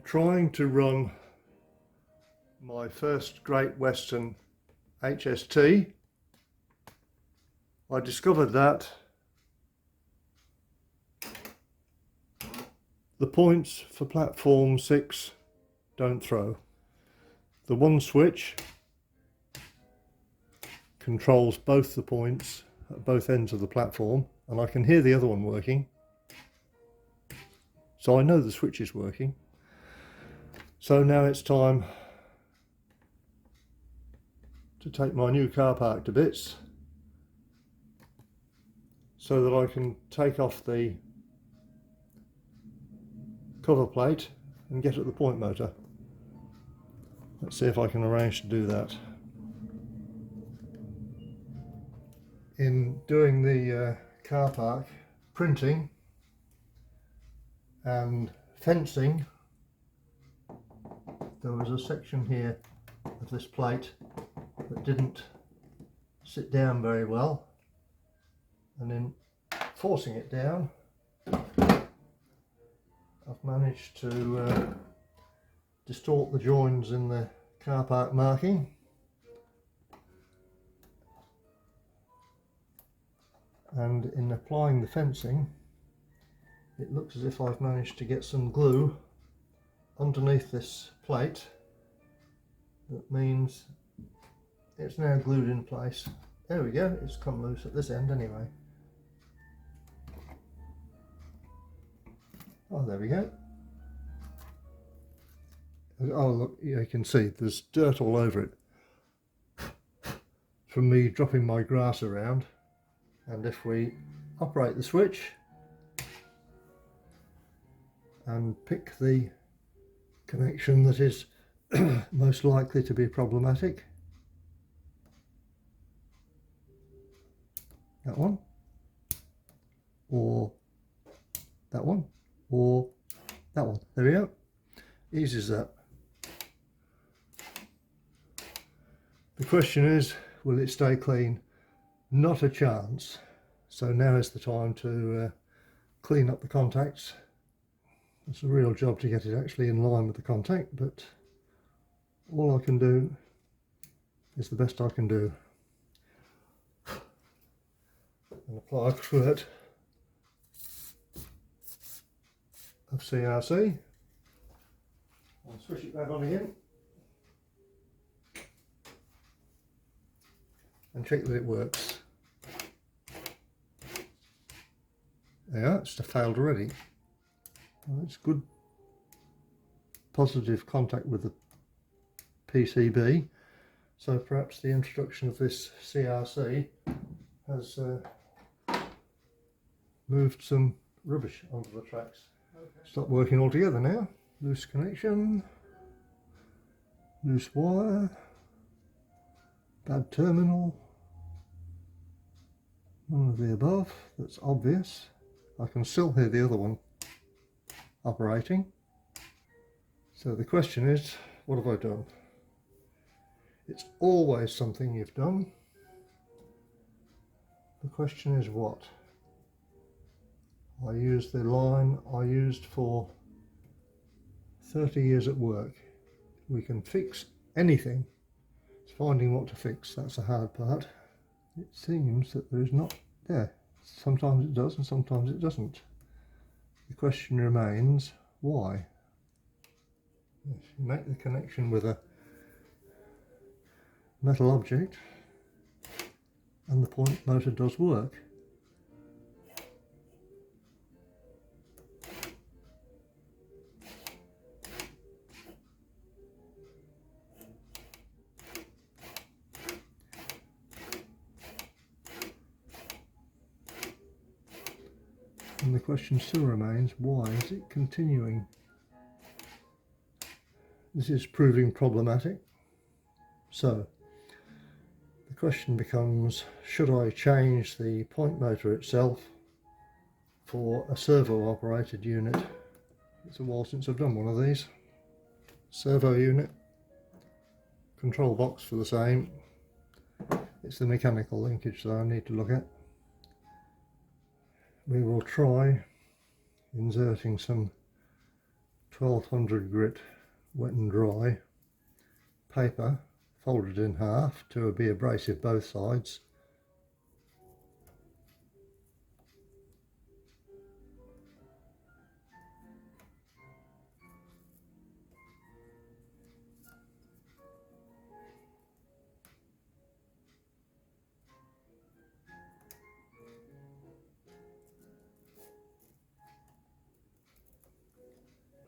trying to run my first Great Western HST. I discovered that the points for platform 6 don't throw. The one switch controls both the points at both ends of the platform, and I can hear the other one working, so I know the switch is working. So now it's time to take my new car park to bits so that I can take off the cover plate and get at the point motor. Let's see if I can arrange to do that. In doing the car park printing and fencing, there was a section here of this plate that didn't sit down very well, and in forcing it down I've managed to distort the joins in the car park marking, and in applying the fencing it looks as if I've managed to get some glue underneath this plate. That means it's now glued in place. There we go, it's come loose at this end anyway. Oh, there we go. Oh look, you can see there's dirt all over it from me dropping my grass around. And if we operate the switch and pick the connection that is most likely to be problematic, that one, or that one, or that one, there we go, easy as that. The question is, will it stay clean? Not a chance. So now is the time to clean up the contacts. It's a real job to get it actually in line with the contact, but all I can do is the best I can do. And apply a squirt of CRC. I'll switch it back on again and check that it works. There, it's failed already. Well, it's good positive contact with the PCB, so perhaps the introduction of this CRC has moved some rubbish onto the tracks. Okay. Stop working altogether now. Loose connection, loose wire, bad terminal, none of the above, that's obvious. I can still hear the other one operating. So the question is, what have I done? It's always something you've done. The question is what? I used the line I used for 30 years at work. We can fix anything. It's finding what to fix, that's the hard part. It seems that there is not there. Sometimes it does and sometimes it doesn't. The question remains, why? Yes, you make the connection with a metal object and the point motor does work. And the question still remains, why is it continuing? This is proving problematic. So the question becomes, should I change the point motor itself for a servo operated unit? It's a while since I've done one of these. Servo unit, control box for the same. It's the mechanical linkage that I need to look at. We will try inserting some 1200 grit wet and dry paper folded in half to be abrasive both sides.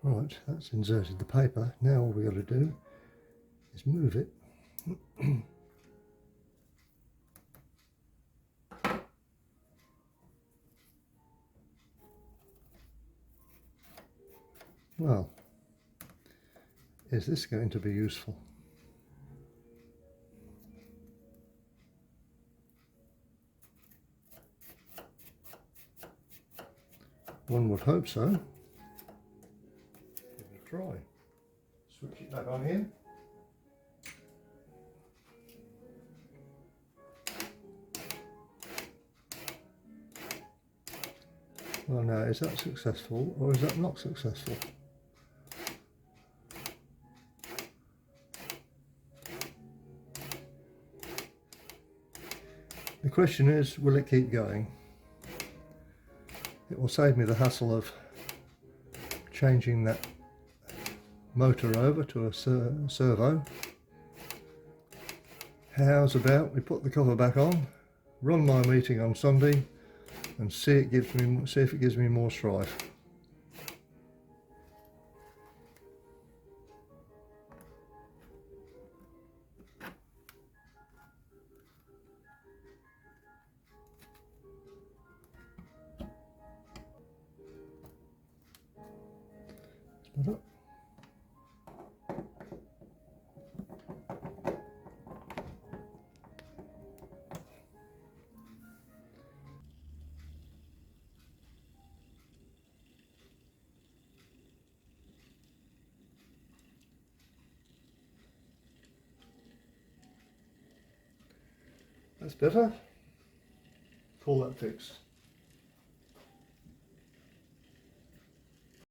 Right, that's inserted the paper. Now all we've got to do is move it. Well, is this going to be useful? One would hope so. Give it a try. Switch it back on again. Well, now, is that successful or is that not successful? The question is, will it keep going? It will save me the hassle of changing that motor over to a servo. How's about we put the cover back on, run my meeting on Sunday, and see if it gives me more strife. Better. That's better. Call that fixed.